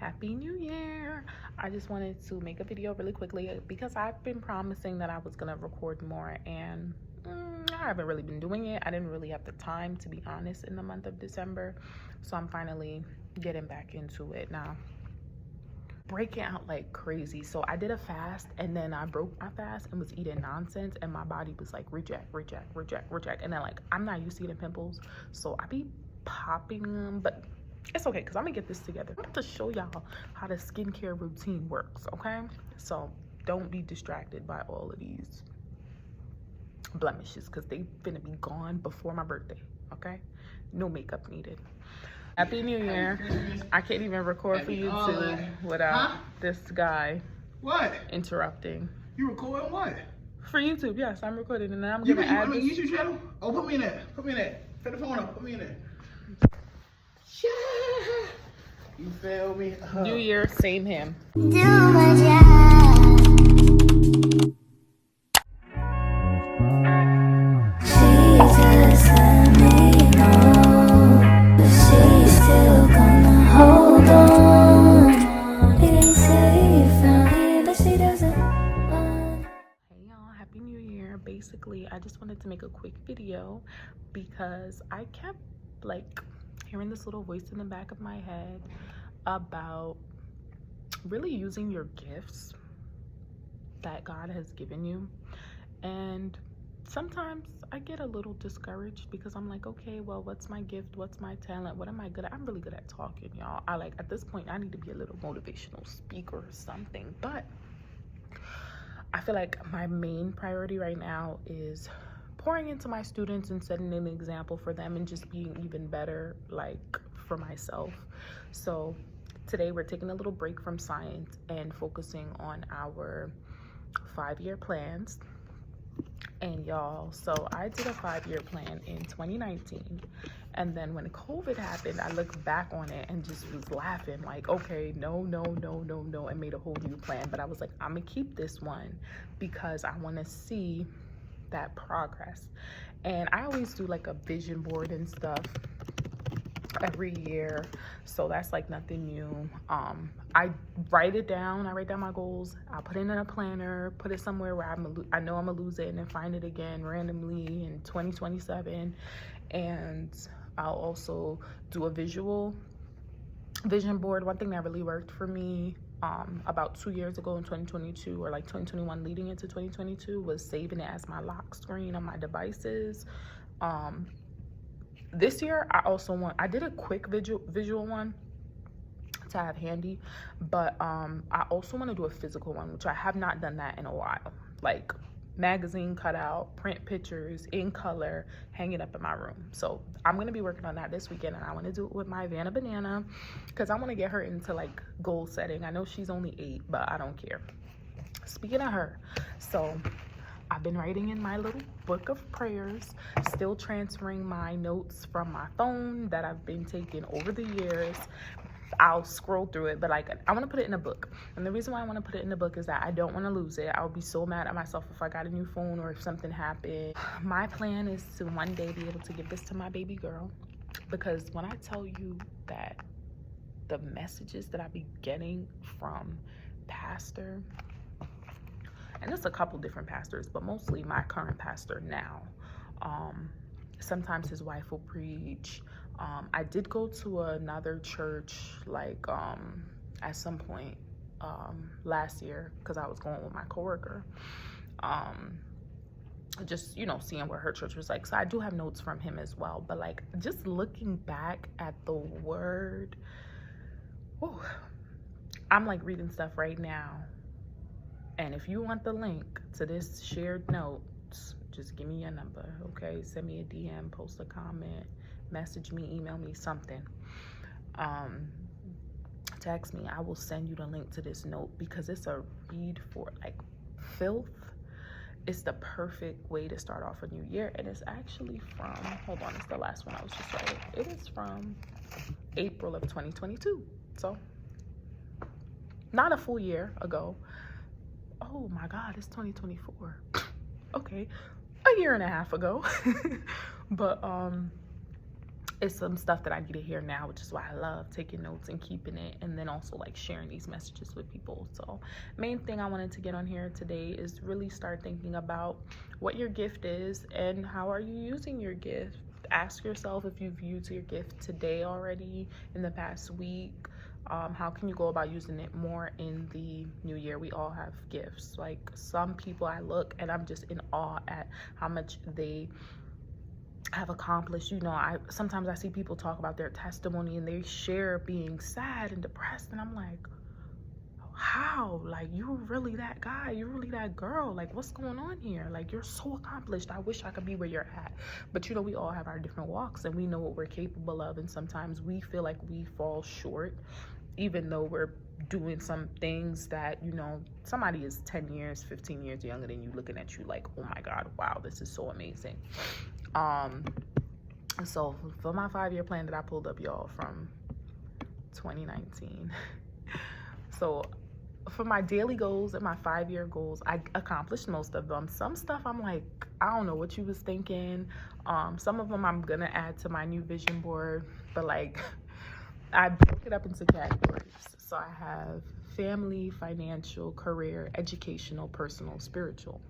Happy New Year. I just wanted to make a video really quickly because I've been promising that I was gonna record more, and I haven't really been doing it. I didn't really have the time, to be honest, in the month of December, so I'm finally getting back into it now. Breaking out like crazy. So I did a fast, and then I broke my fast and was eating nonsense, and my body was like reject, and then like I'm not used to getting pimples, so I be popping them, but it's okay because I'm gonna get this together. I'm about to show y'all how the skincare routine works, okay? So don't be distracted by all of these blemishes because they finna be gone before my birthday, okay? No makeup needed. Happy New Year. I can't even record for YouTube without this guy interrupting. You recording what? For YouTube, yes, I'm recording, and then I'm You gonna add mean YouTube channel? Oh, put me in there. Put me in there. Put the phone up. Put me in there. Yeah. You feel me? New Year, same him. Do my job. She just let me know that she's still gonna hold on. It ain't safe out here, but she doesn't want. Hey y'all, Happy New Year. Basically, I just wanted to make a quick video because I kept like hearing this little voice in the back of my head about really using your gifts that God has given you. And sometimes I get a little discouraged because I'm like, okay, well, what's my gift? What's my talent? What am I good at? I'm really good at talking, y'all. At this point, I need to be a little motivational speaker or something. But I feel like my main priority right now is pouring into my students and setting an example for them and just being even better, like, for myself. So today we're taking a little break from science and focusing on our 5-year plans. And y'all, so I did a 5-year plan in 2019, and then when COVID happened, I looked back on it and just was laughing like, okay, no, and made a whole new plan. But I was like, I'm gonna keep this one because I want to see that progress. And I always do like a vision board and stuff every year, so that's like nothing new. I write it down. I write down my goals. I put it in a planner, put it somewhere where I know I'm gonna lose it and then find it again randomly in 2027. And I'll also do a visual vision board. One thing that really worked for me about 2 years ago in 2022 or like 2021 leading into 2022 was saving it as my lock screen on my devices. This year I did a quick visual one to have handy, but I also want to do a physical one, which I have not done that in a while, like magazine cutout, print pictures in color, hang it up in my room. So I'm going to be working on that this weekend, and I want to do it with my Vanna Banana because I want to get her into like goal setting. I know she's only 8, but I don't care. Speaking of her, so I've been writing in my little book of prayers, still transferring my notes from my phone that I've been taking over the years. I'll scroll through it, but like I want to put it in a book. And the reason why I want to put it in a book is that I don't want to lose it. I would be so mad at myself if I got a new phone or if something happened. My plan is to one day be able to give this to my baby girl, because when I tell you that the messages that I be getting from pastor, and it's a couple different pastors, but mostly my current pastor now. Sometimes his wife will preach. I did go to another church like at some point last year because I was going with my coworker. Just, you know, seeing what her church was like. So I do have notes from him as well. But like just looking back at the word, whew, I'm like reading stuff right now. And if you want the link to this shared notes, just give me your number, okay? Send me a DM, post a comment, message me, email me, something. Text me. I will send you the link to this note because it's a read for like filth. It's the perfect way to start off a new year. And it's actually from, hold on, it's the last one I was just writing. It is from April of 2022. So not a full year ago. Oh my God, it's 2024. Okay, a year and a half ago. But it's some stuff that I need to hear now, which is why I love taking notes and keeping it, and then also like sharing these messages with people. So main thing I wanted to get on here today is really start thinking about what your gift is and how are you using your gift. Ask yourself if you've used your gift today already, in the past week. How can you go about using it more in the new year? We all have gifts. Like, some people I look and I'm just in awe at how much they have accomplished. You know, sometimes I see people talk about their testimony and they share being sad and depressed, and I'm like, how? Like, you're really that guy, you're really that girl, like, what's going on here? Like, you're so accomplished. I wish I could be where you're at. But you know, we all have our different walks and we know what we're capable of, and sometimes we feel like we fall short even though we're doing some things that, you know, somebody is 10 years 15 years younger than you looking at you like, oh my god, wow, this is so amazing. So for my 5-year plan that I pulled up, y'all, from 2019, so for my daily goals and my 5-year goals, I accomplished most of them. Some stuff I'm like, I don't know what you was thinking. Some of them I'm gonna add to my new vision board, but like, I broke it up into categories. So I have family, financial, career, educational, personal, spiritual.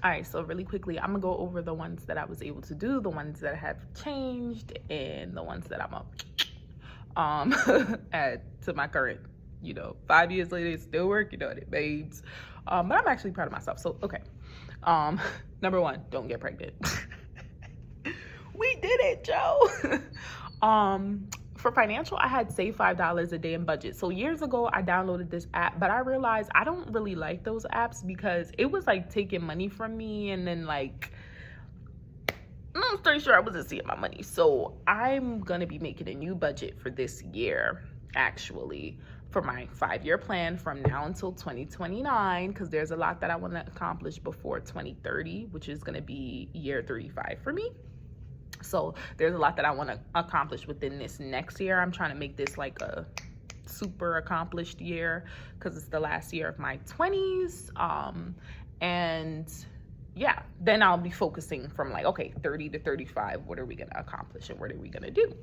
All right, so really quickly, I'm gonna go over the ones that I was able to do, the ones that have changed, and the ones that I'm add to my current, you know, 5 years later, it's still working on it, babes. But I'm actually proud of myself. So, okay. Number 1, don't get pregnant. We did it, Joe. For financial, I had saved $5 a day in budget. So years ago, I downloaded this app, but I realized I don't really like those apps because it was like taking money from me, and then like, I'm pretty sure I wasn't seeing my money. So I'm gonna be making a new budget for this year, actually, for my 5-year plan from now until 2029, because there's a lot that I want to accomplish before 2030, which is gonna be year 35 for me. So there's a lot that I want to accomplish within this next year. I'm trying to make this like a super accomplished year because it's the last year of my 20s. And yeah, then I'll be focusing from like, okay, 30 to 35, what are we going to accomplish and what are we going to do?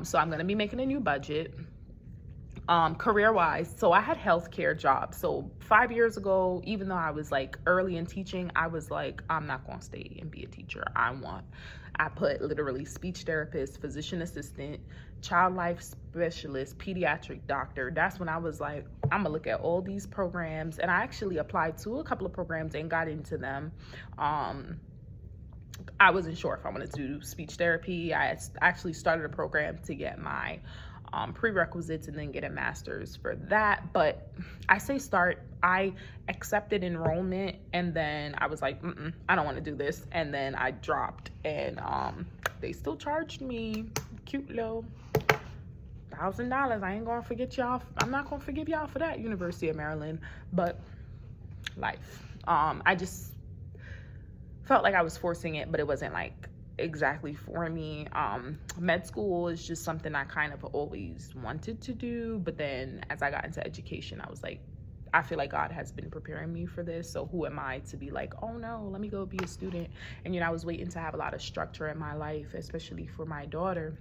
So I'm going to be making a new budget. Career-wise, so I had healthcare jobs. So 5 years ago, even though I was like early in teaching, I was like, I'm not going to stay and be a teacher. I put literally speech therapist, physician assistant, child life specialist, pediatric doctor. That's when I was like, I'm gonna look at all these programs, and I actually applied to a couple of programs and got into them. I wasn't sure if I wanted to do speech therapy. I actually started a program to get my prerequisites and then get a master's for that. But I say start, I accepted enrollment, and then I was like, I don't want to do this, and then I dropped, and they still charged me cute little $1,000. I ain't gonna forget y'all. I'm not gonna forgive y'all for that, University of Maryland. But life, I just felt like I was forcing it, but it wasn't like exactly for me. Med school is just something I kind of always wanted to do, but then as I got into education, I was like, I feel like God has been preparing me for this, so who am I to be like, oh no, let me go be a student? And you know, I was waiting to have a lot of structure in my life, especially for my daughter,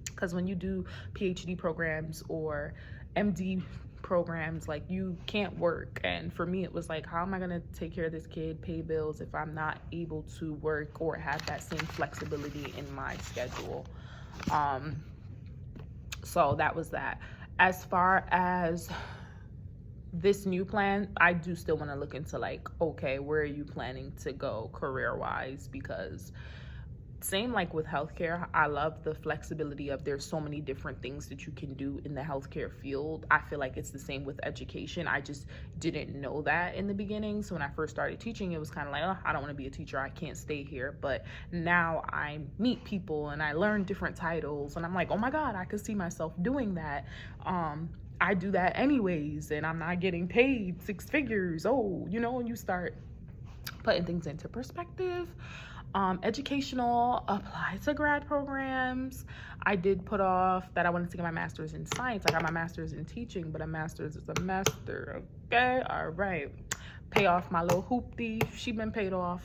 because when you do PhD programs or MD programs, like, you can't work. And for me, it was like, how am I gonna take care of this kid, pay bills, if I'm not able to work or have that same flexibility in my schedule? So that was that. As far as this new plan, I do still want to look into like, okay, where are you planning to go career wise? Because same like with healthcare, I love the flexibility of there's so many different things that you can do in the healthcare field. I feel like it's the same with education. I just didn't know that in the beginning. So when I first started teaching, it was kind of like, oh, I don't want to be a teacher, I can't stay here. But now I meet people and I learn different titles, and I'm like, oh my God, I could see myself doing that. I do that anyways, and I'm not getting paid 6 figures. Oh, you know, and you start putting things into perspective. Educational, apply to grad programs. I did put off that I wanted to get my master's in science. I got my master's in teaching, but a master's is a master, okay? All right. Pay off my little hoopty. She been paid off.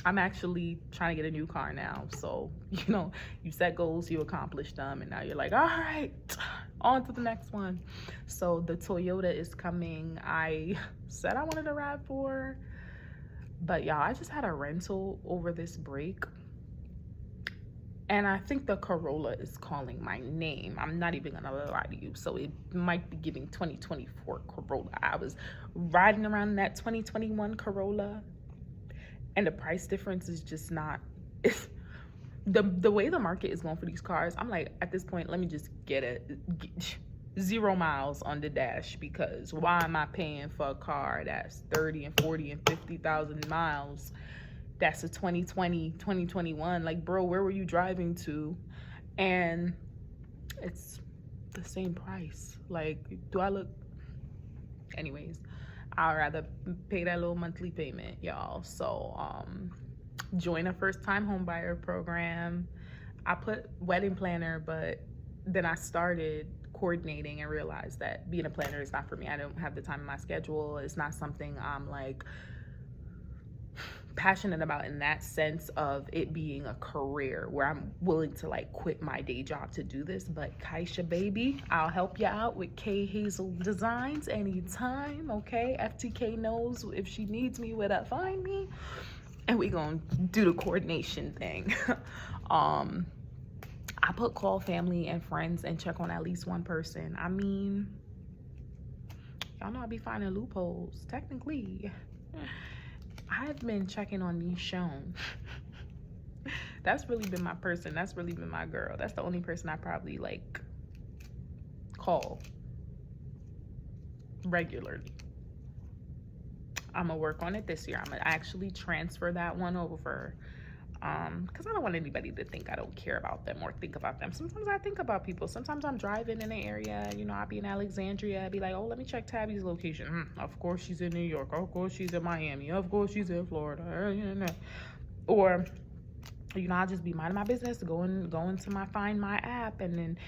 I'm actually trying to get a new car now. So, you know, you set goals, you accomplish them, and now you're like, all right, on to the next one. So the Toyota is coming. I said I wanted a RAV4, but y'all, I just had a rental over this break. And I think the Corolla is calling my name. I'm not even gonna lie to you. So it might be giving 2024 Corolla. I was riding around in that 2021 Corolla, and the price difference is just not, it's, the way the market is going for these cars, I'm like, at this point, let me just get 0 miles on the dash, because why am I paying for a car that's 30 and 40 and 50,000 miles? That's a 2020, 2021. Like, bro, where were you driving to? And it's the same price. Like, do I look? Anyways, I'd rather pay that little monthly payment, y'all. So, join a first-time homebuyer program. I put wedding planner, but then I started coordinating and realized that being a planner is not for me. I don't have the time in my schedule. It's not something I'm like passionate about in that sense of it being a career where I'm willing to like quit my day job to do this. But Kaisha, baby, I'll help you out with K Hazel Designs anytime, okay? FTK knows if she needs me where to find me, and we gonna do the coordination thing. I put call family and friends and check on at least one person. I mean, y'all know I be finding loopholes technically. I've been checking on Nichon. That's really been my person. That's really been my girl. That's the only person I probably like call regularly. I'm gonna work on it this year. I'm gonna actually transfer that one over, because I don't want anybody to think I don't care about them or think about them. Sometimes I think about people. Sometimes I'm driving in the area, you know, I'll be in Alexandria, I'll be like, oh, let me check Tabby's location. Of course she's in New York. Of course she's in Miami. Of course she's in Florida. Or, you know, I'll just be minding my business, going to my Find My app, and then,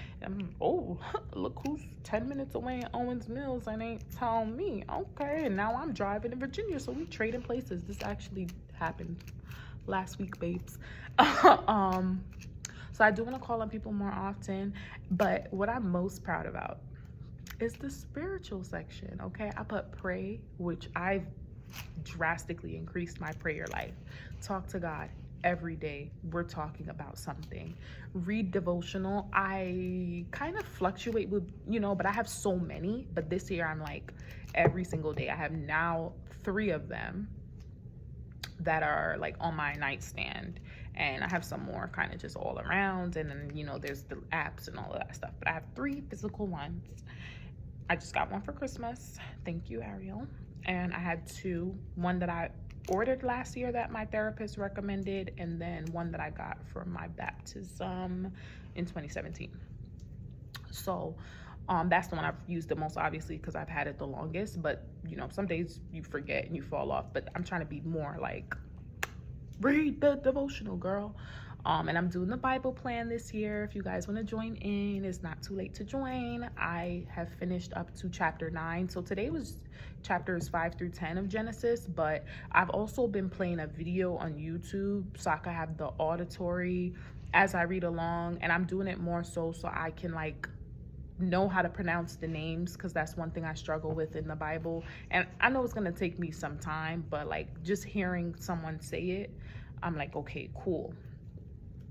oh, look who's 10 minutes away in Owens Mills and ain't telling me. Okay, and now I'm driving to Virginia, so we trading places. This actually happened last week, babes. So I do want to call on people more often, but what I'm most proud about is the spiritual section. Okay, I put pray, which I've drastically increased my prayer life. Talk to God every day. We're talking about something. Read devotional. I kind of fluctuate with, you know, but I have so many. But this year I'm like every single day. I have now 3 of them that are like on my nightstand, and I have some more kind of just all around, and then, you know, there's the apps and all of that stuff, but I have 3 physical ones. I just got one for Christmas, thank you, Ariel, and I had 2, one that I ordered last year that my therapist recommended, and then one that I got for my baptism in 2017. So that's the one I've used the most, obviously, because I've had it the longest. But, you know, some days you forget and you fall off. But I'm trying to be more like, read the devotional, girl. And I'm doing the Bible plan this year. If you guys want to join in, it's not too late to join. I have finished up to chapter 9. So today was chapters 5 through 10 of Genesis. But I've also been playing a video on YouTube so I can have the auditory as I read along. And I'm doing it more so I can like know how to pronounce the names, because that's one thing I struggle with in the Bible. And I know it's gonna take me some time, but like just hearing someone say it, I'm like, okay, cool.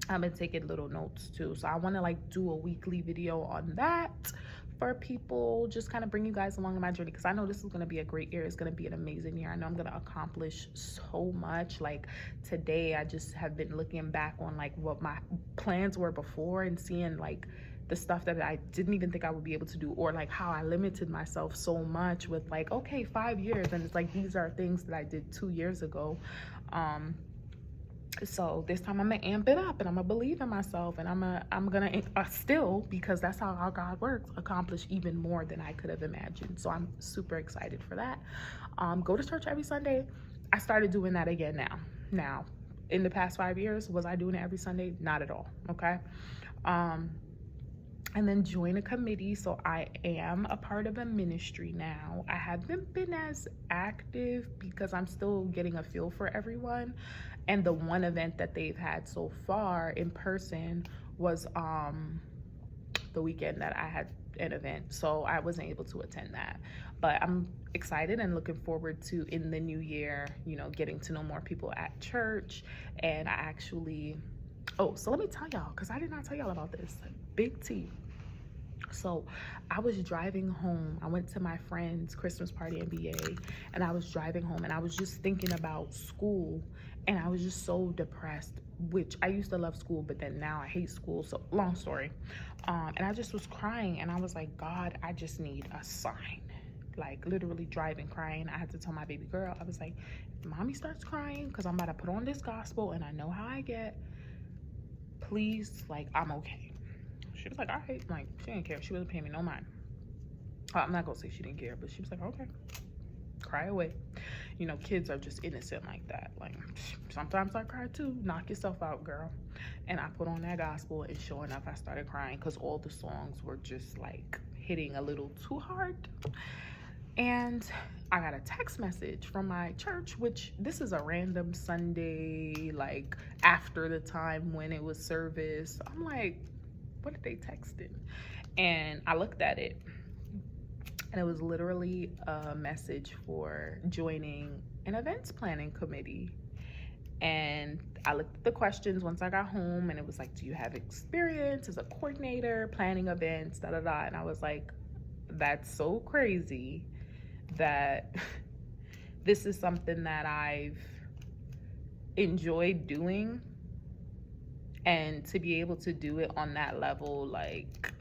I've been taking little notes too. So I want to like do a weekly video on that for people, just kind of bring you guys along in my journey, because I know this is going to be a great year. It's going to be an amazing year. I know I'm going to accomplish so much. Like today, I just have been looking back on like what my plans were before and seeing like the stuff that I didn't even think I would be able to do, or like how I limited myself so much with like, okay, 5 years. And it's like, these are things that I did 2 years ago. So this time I'm gonna amp it up, and I'm gonna believe in myself, and I'm gonna still, because that's how God works, accomplish even more than I could have imagined. So I'm super excited for that. Go to church every Sunday. I started doing that again now. In the past 5 years, was I doing it every Sunday? Not at all. Okay. and then join a committee. So I am a part of a ministry now. I haven't been as active because I'm still getting a feel for everyone. And the one event that they've had so far in person was the weekend that I had an event, so I wasn't able to attend that. But I'm excited and looking forward to, in the new year, you know, getting to know more people at church. And I actually, oh, so let me tell y'all, because I did not tell y'all about this. Big T. So I was driving home. I went to my friend's Christmas party in BA, and I was driving home, and I was just thinking about school, and I was just so depressed, which I used to love school, but then now I hate school. So long story. And I just was crying, and I was like, God, I just need a sign. Like literally driving, crying. I had to tell my baby girl, I was like, if mommy starts crying because I'm about to put on this gospel and I know how I get, please, like, I'm okay. She was like, all right. Like, she didn't care. She wasn't paying me no mind. I'm not gonna say she didn't care, but she was like, okay, cry away. You know, kids are just innocent like that. Like, sometimes I cry too. Knock yourself out, girl. And I put on that gospel, and sure enough, I started crying because all the songs were just like hitting a little too hard. And I got a text message from my church, which this is a random Sunday, like after the time when it was service. I'm like, what did they texting? And I looked at it, and it was literally a message for joining an events planning committee. And I looked at the questions once I got home, and it was like, do you have experience as a coordinator, planning events, da da da. And I was like, that's so crazy that this is something that I've enjoyed doing, and to be able to do it on that level, like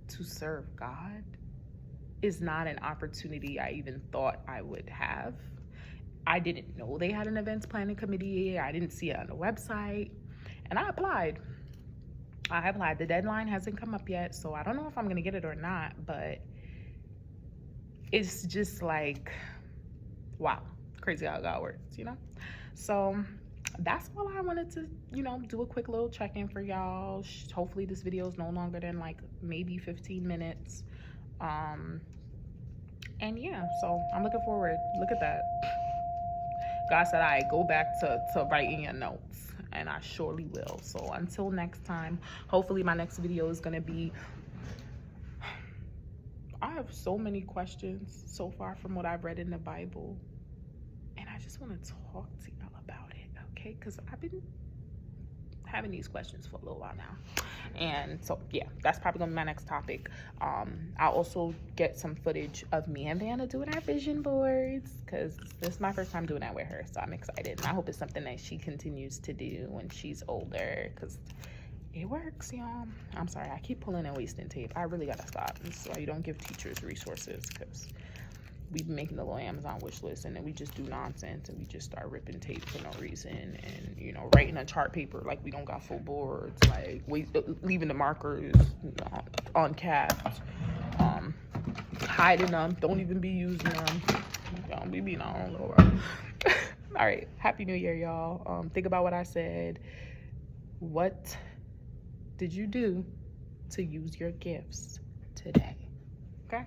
to serve God, is not an opportunity I even thought I would have. I didn't know they had an events planning committee. I didn't see it on the website, and I applied. The deadline hasn't come up yet, so I don't know if I'm gonna get it or not, but it's just like, wow, crazy how God works, you know? So that's all I wanted to, you know, do a quick little check-in for y'all. Hopefully this video is no longer than like maybe 15 minutes. And yeah, so I'm looking forward. Look at that. God said, all right, go back to writing your notes, and I surely will. So until next time, hopefully my next video is gonna be, I have so many questions so far from what I've read in the Bible, and I just want to talk to y'all about it, okay? Because I've been having these questions for a little while now. And so yeah, that's probably gonna be my next topic. I'll also get some footage of me and Vanna doing our vision boards, because this is my first time doing that with her, so I'm excited, and I hope it's something that she continues to do when she's older, because it works, y'all. I'm sorry, I keep pulling and wasting tape. I really gotta stop. This is why you don't give teachers resources, because we've been making the little Amazon wish list, and then we just do nonsense, and we just start ripping tape for no reason, and you know, writing a chart paper like we don't got full boards, like leaving the markers uncapped, hiding them, don't even be using them. Don't be being our own little world. All right, happy new year, y'all. Think about what I said. What did you do to use your gifts today? Okay.